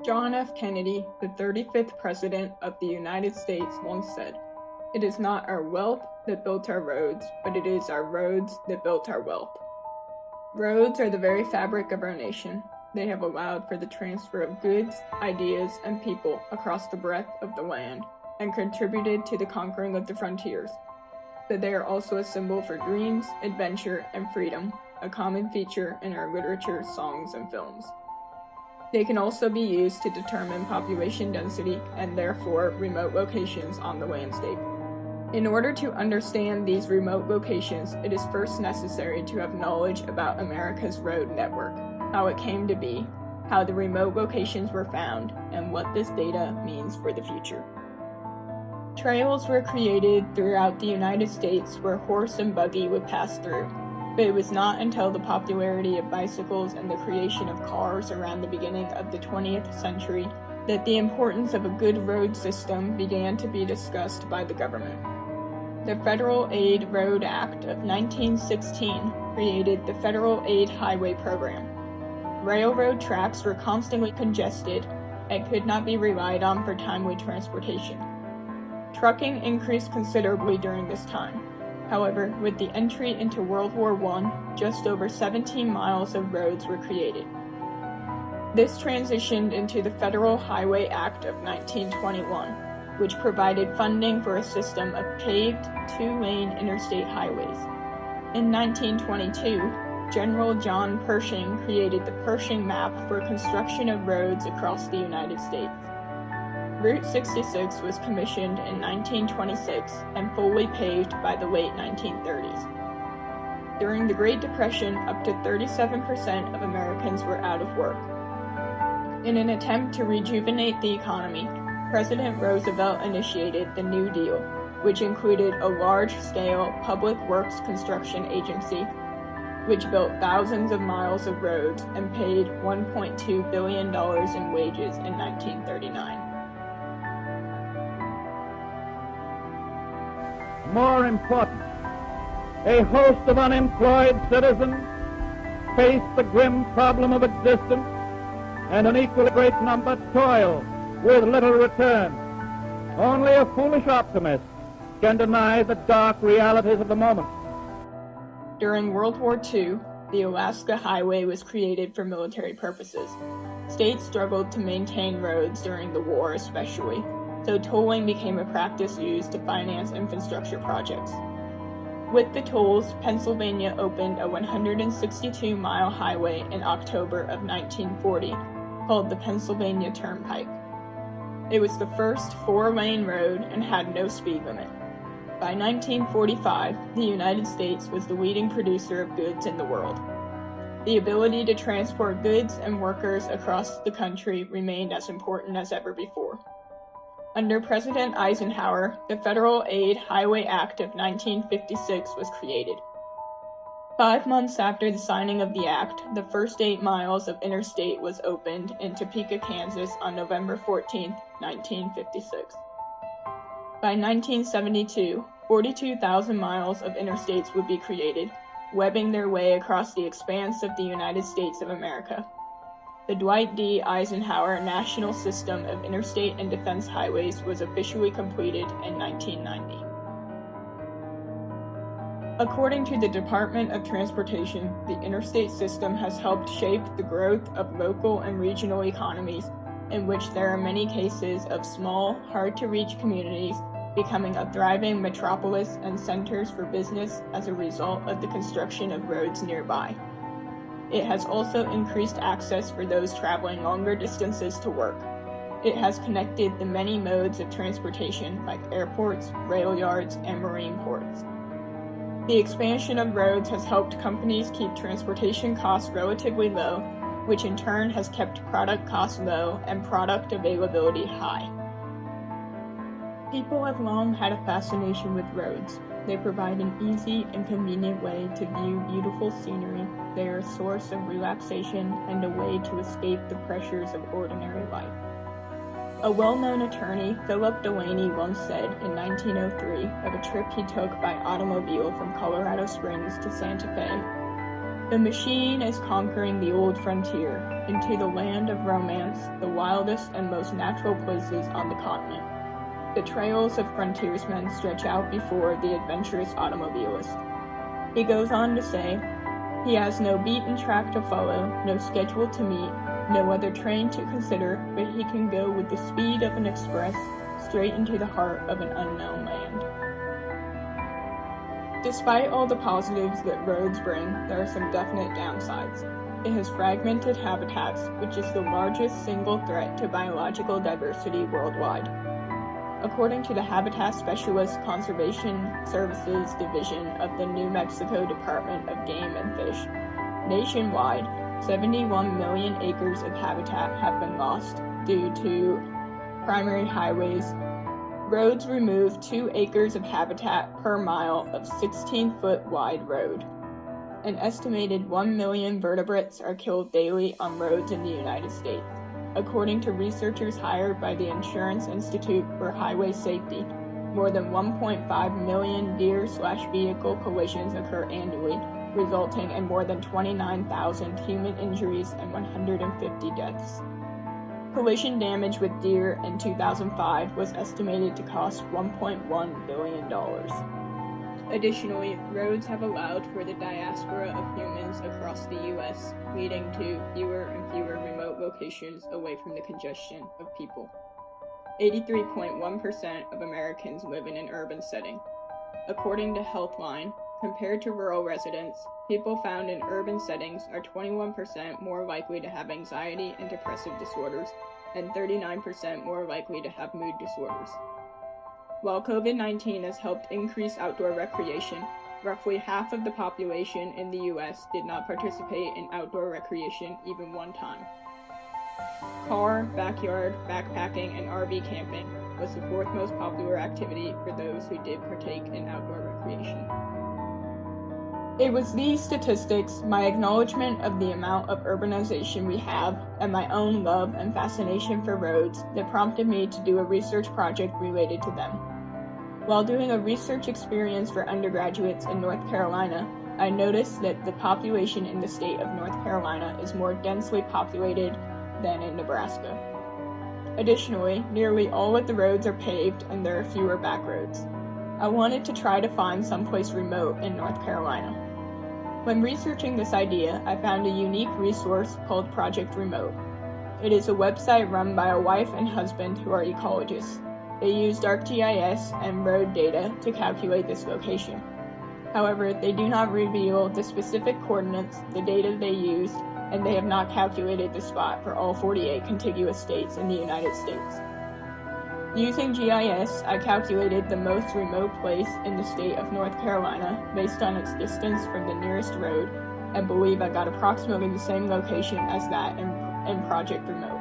John F. Kennedy, the 35th President of the United States, once said, "It is not our wealth that built our roads, but it is our roads that built our wealth." Roads are the very fabric of our nation. They have allowed for the transfer of goods, ideas, and people across the breadth of the land, and contributed to the conquering of the frontiers. But they are also a symbol for dreams, adventure, and freedom, a common feature in our literature, songs, and films. They can also be used to determine population density and therefore remote locations on the landscape. In order to understand these remote locations, it is first necessary to have knowledge about America's road network, how it came to be, how the remote locations were found, and what this data means for the future. Trails were created throughout the United States where horse and buggy would pass through, but it was not until the popularity of bicycles and the creation of cars around the beginning of the 20th century that the importance of a good road system began to be discussed by the government. The Federal Aid Road Act of 1916 created the Federal Aid Highway Program. Railroad tracks were constantly congested and could not be relied on for timely transportation. Trucking increased considerably during this time. However, with the entry into World War I, just over 17 miles of roads were created. This transitioned into the Federal Highway Act of 1921, which provided funding for a system of paved, two-lane interstate highways. In 1922, General John Pershing created the Pershing Map for construction of roads across the United States. Route 66 was commissioned in 1926 and fully paved by the late 1930s. During the Great Depression, up to 37% of Americans were out of work. In an attempt to rejuvenate the economy, President Roosevelt initiated the New Deal, which included a large-scale public works construction agency, which built thousands of miles of roads and paid $1.2 billion in wages in 1939. More important, a host of unemployed citizens face the grim problem of existence, and an equally great number toil with little return. Only a foolish optimist can deny the dark realities of the moment. During World War II, the Alaska Highway was created for military purposes. States struggled to maintain roads during the war especially, so tolling became a practice used to finance infrastructure projects. With the tolls, Pennsylvania opened a 162-mile highway in October of 1940 called the Pennsylvania Turnpike. It was the first four-lane road and had no speed limit. By 1945, the United States was the leading producer of goods in the world. The ability to transport goods and workers across the country remained as important as ever before. Under President Eisenhower, the Federal Aid Highway Act of 1956 was created. 5 months after the signing of the act, the first 8 miles of interstate was opened in Topeka, Kansas on November 14, 1956. By 1972, 42,000 miles of interstates would be created, webbing their way across the expanse of the United States of America. The Dwight D. Eisenhower National System of Interstate and Defense Highways was officially completed in 1990. According to the Department of Transportation, the interstate system has helped shape the growth of local and regional economies, in which there are many cases of small, hard-to-reach communities becoming a thriving metropolis and centers for business as a result of the construction of roads nearby. It has also increased access for those traveling longer distances to work. It has connected the many modes of transportation like airports, rail yards, and marine ports. The expansion of roads has helped companies keep transportation costs relatively low, which in turn has kept product costs low and product availability high. People have long had a fascination with roads. They provide an easy and convenient way to view beautiful scenery. They are a source of relaxation and a way to escape the pressures of ordinary life. A well-known attorney, Philip Delaney, once said in 1903 of a trip he took by automobile from Colorado Springs to Santa Fe, The machine is conquering the old frontier, into the land of romance, the wildest and most natural places on the continent. The trails of frontiersmen stretch out before the adventurous automobilist. He goes on to say, he has no beaten track to follow, no schedule to meet, no other train to consider, but he can go with the speed of an express straight into the heart of an unknown land. Despite all the positives that roads bring, there are some definite downsides. It has fragmented habitats, which is the largest single threat to biological diversity worldwide. According to the Habitat Specialist Conservation Services Division of the New Mexico Department of Game and Fish, nationwide, 71 million acres of habitat have been lost due to primary highways. Roads remove 2 acres of habitat per mile of 16-foot wide road. An estimated 1 million vertebrates are killed daily on roads in the United States. According to researchers hired by the Insurance Institute for Highway Safety, more than 1.5 million deer/vehicle collisions occur annually, resulting in more than 29,000 human injuries and 150 deaths. Collision damage with deer in 2005 was estimated to cost $1.1 billion. Additionally, roads have allowed for the diaspora of humans across the U.S., leading to fewer and fewer remote locations away from the congestion of people. 83.1% of Americans live in an urban setting. According to Healthline, compared to rural residents, people found in urban settings are 21% more likely to have anxiety and depressive disorders, and 39% more likely to have mood disorders. While COVID-19 has helped increase outdoor recreation, roughly half of the population in the U.S. did not participate in outdoor recreation even one time. Car, backyard, backpacking, and RV camping was the 4th most popular activity for those who did partake in outdoor recreation. It was these statistics, my acknowledgement of the amount of urbanization we have, and my own love and fascination for roads that prompted me to do a research project related to them. While doing a research experience for undergraduates in North Carolina, I noticed that the population in the state of North Carolina is more densely populated than in Nebraska. Additionally, nearly all of the roads are paved and there are fewer back roads. I wanted to try to find someplace remote in North Carolina. When researching this idea, I found a unique resource called Project Remote. It is a website run by a wife and husband who are ecologists. They used ArcGIS and road data to calculate this location. However, they do not reveal the specific coordinates, the data they used, and they have not calculated the spot for all 48 contiguous states in the United States. Using GIS, I calculated the most remote place in the state of North Carolina based on its distance from the nearest road, and believe I got approximately the same location as that in Project Remote.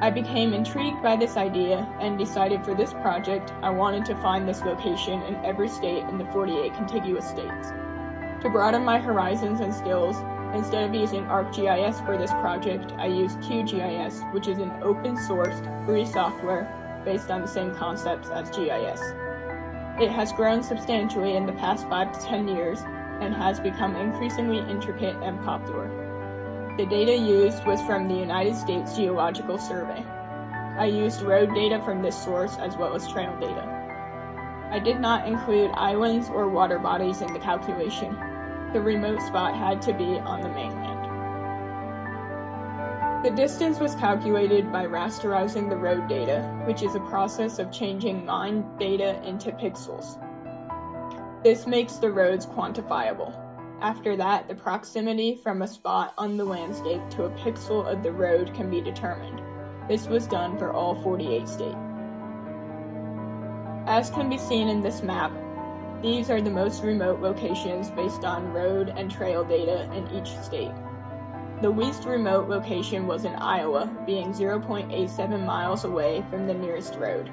I became intrigued by this idea and decided for this project I wanted to find this location in every state in the 48 contiguous states. To broaden my horizons and skills, instead of using ArcGIS for this project, I used QGIS, which is an open-sourced, free software based on the same concepts as GIS. It has grown substantially in the past 5 to 10 years and has become increasingly intricate and popular. The data used was from the United States Geological Survey. I used road data from this source as well as trail data. I did not include islands or water bodies in the calculation. The remote spot had to be on the mainland. The distance was calculated by rasterizing the road data, which is a process of changing mined data into pixels. This makes the roads quantifiable. After that, the proximity from a spot on the landscape to a pixel of the road can be determined. This was done for all 48 states. As can be seen in this map, these are the most remote locations based on road and trail data in each state. The least remote location was in Iowa, being 0.87 miles away from the nearest road.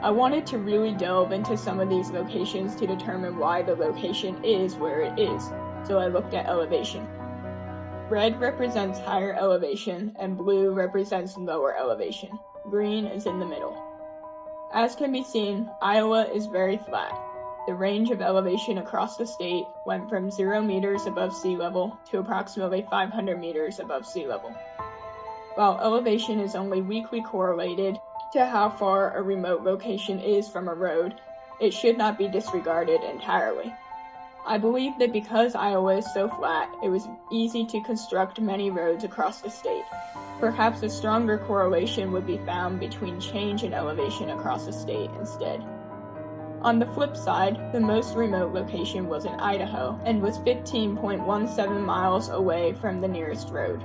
I wanted to really delve into some of these locations to determine why the location is where it is, so I looked at elevation. Red represents higher elevation, and blue represents lower elevation. Green is in the middle. As can be seen, Iowa is very flat. the range of elevation across the state went from 0 meters above sea level to approximately 500 meters above sea level. While elevation is only weakly correlated to how far a remote location is from a road, it should not be disregarded entirely. I believe that because Iowa is so flat, it was easy to construct many roads across the state. Perhaps a stronger correlation would be found between change in elevation across the state instead. On the flip side, the most remote location was in Idaho and was 15.17 miles away from the nearest road.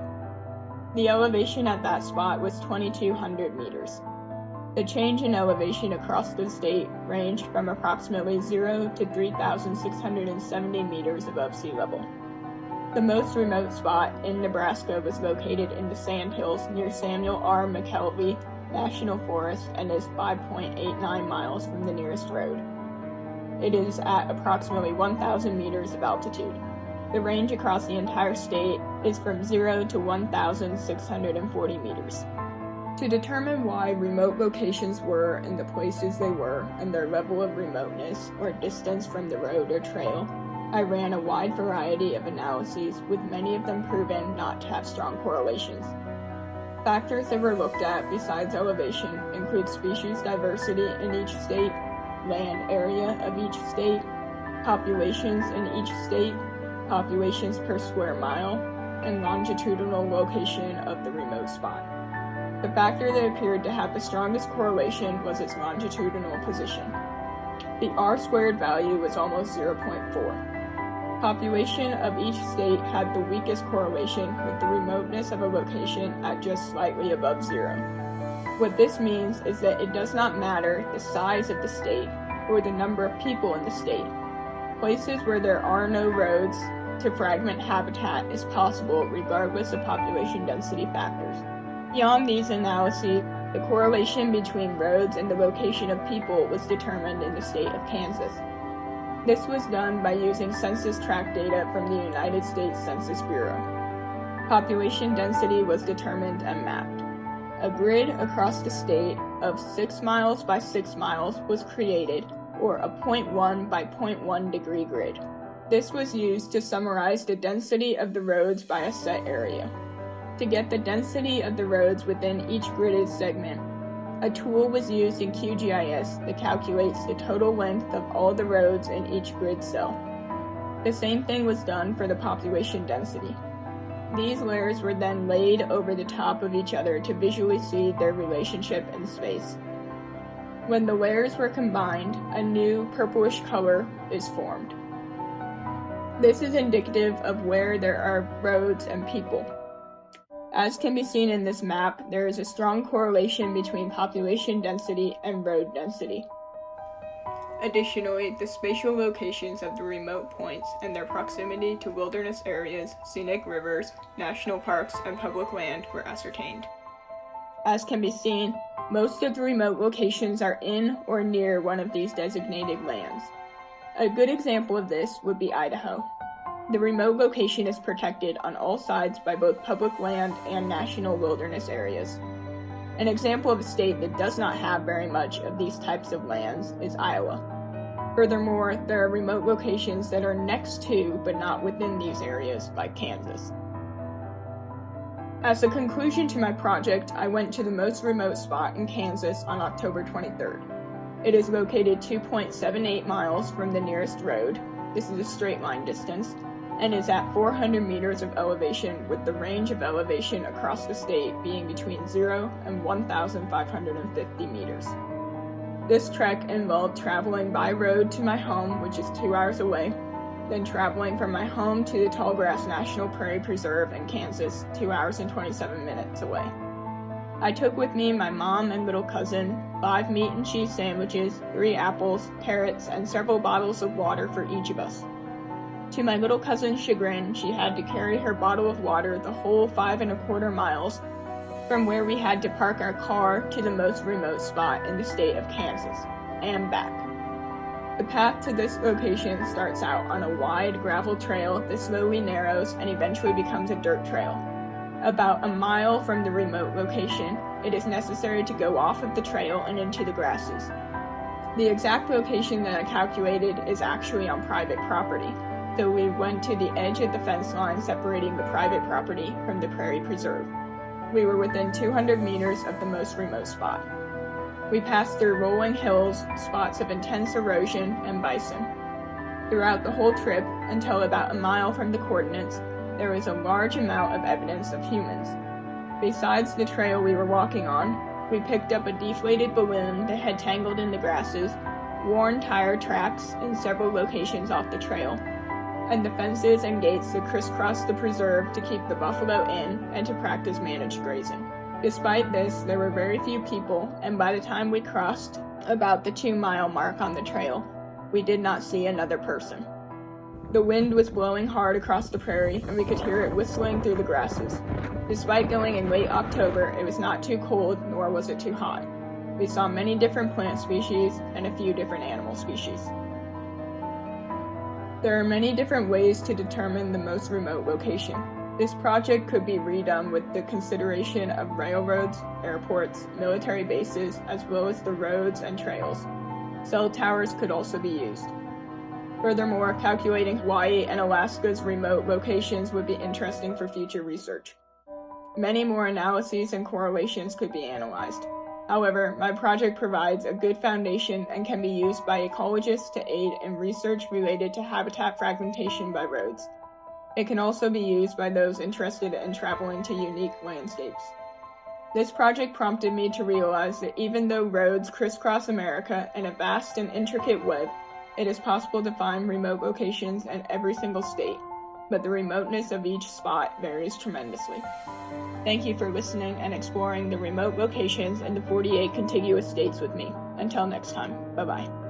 The elevation at that spot was 2,200 meters. The change in elevation across the state ranged from approximately 0 to 3,670 meters above sea level. The most remote spot in Nebraska was located in the Sandhills near Samuel R. McKelvey National Forest and is 5.89 miles from the nearest road. It is at approximately 1,000 meters of altitude. The range across the entire state is from 0 to 1,640 meters. To determine why remote locations were in the places they were and their level of remoteness or distance from the road or trail, I ran a wide variety of analyses, with many of them proven not to have strong correlations. Factors that were looked at besides elevation include species diversity in each state, land area of each state, populations in each state, populations per square mile, and longitudinal location of the remote spot. The factor that appeared to have the strongest correlation was its longitudinal position. The R-squared value was almost 0.4. Population of each state had the weakest correlation, with the remoteness of a location at just slightly above 0. What this means is that it does not matter the size of the state or the number of people in the state. Places where there are no roads to fragment habitat is possible regardless of population density factors. Beyond these analyses, the correlation between roads and the location of people was determined in the state of Kansas. This was done by using census tract data from the United States Census Bureau. Population density was determined and mapped. A grid across the state of 6 miles by 6 miles was created, or a 0.1 by 0.1 degree grid. This was used to summarize the density of the roads by a set area. To get the density of the roads within each gridded segment, a tool was used in QGIS that calculates the total length of all the roads in each grid cell. The same thing was done for the population density. These layers were then laid over the top of each other to visually see their relationship in space. When the layers were combined, a new purplish color is formed. This is indicative of where there are roads and people. As can be seen in this map, there is a strong correlation between population density and road density. Additionally, the spatial locations of the remote points and their proximity to wilderness areas, scenic rivers, national parks, and public land were ascertained. As can be seen, most of the remote locations are in or near one of these designated lands. A good example of this would be Idaho. The remote location is protected on all sides by both public land and national wilderness areas. An example of a state that does not have very much of these types of lands is Iowa. Furthermore, there are remote locations that are next to but not within these areas, like Kansas. As a conclusion to my project, I went to the most remote spot in Kansas on October 23rd. It is located 2.78 miles from the nearest road. This is a straight line distance, and is at 400 meters of elevation, with the range of elevation across the state being between 0 and 1,550 meters. This trek involved traveling by road to my home, which is 2 hours away, then traveling from my home to the Tallgrass National Prairie Preserve in Kansas, 2 hours and 27 minutes away. I took with me my mom and little cousin, 5 meat and cheese sandwiches, 3 apples, carrots, and several bottles of water for each of us. To my little cousin's chagrin, she had to carry her bottle of water the whole 5.25 miles from where we had to park our car to the most remote spot in the state of Kansas, and back. The path to this location starts out on a wide gravel trail that slowly narrows and eventually becomes a dirt trail. About a mile from the remote location, it is necessary to go off of the trail and into the grasses. The exact location that I calculated is actually on private property, so we went to the edge of the fence line separating the private property from the prairie preserve. We were within 200 meters of the most remote spot. We passed through rolling hills, spots of intense erosion, and bison. Throughout the whole trip, until about a mile from the coordinates, there was a large amount of evidence of humans. Besides the trail we were walking on, we picked up a deflated balloon that had tangled in the grasses, worn tire tracks in several locations off the trail, and the fences and gates that crisscrossed the preserve to keep the buffalo in and to practice managed grazing. Despite this, there were very few people, and by the time we crossed about the 2-mile mark on the trail, we did not see another person. The wind was blowing hard across the prairie, and we could hear it whistling through the grasses. Despite going in late October, it was not too cold, nor was it too hot. We saw many different plant species and a few different animal species. There are many different ways to determine the most remote location. This project could be redone with the consideration of railroads, airports, military bases, as well as the roads and trails. Cell towers could also be used. Furthermore, calculating Hawaii and Alaska's remote locations would be interesting for future research. Many more analyses and correlations could be analyzed. However, my project provides a good foundation and can be used by ecologists to aid in research related to habitat fragmentation by roads. It can also be used by those interested in traveling to unique landscapes. This project prompted me to realize that even though roads crisscross America in a vast and intricate web, it is possible to find remote locations in every single state, but the remoteness of each spot varies tremendously. Thank you for listening and exploring the remote locations in the 48 contiguous states with me. Until next time, bye-bye.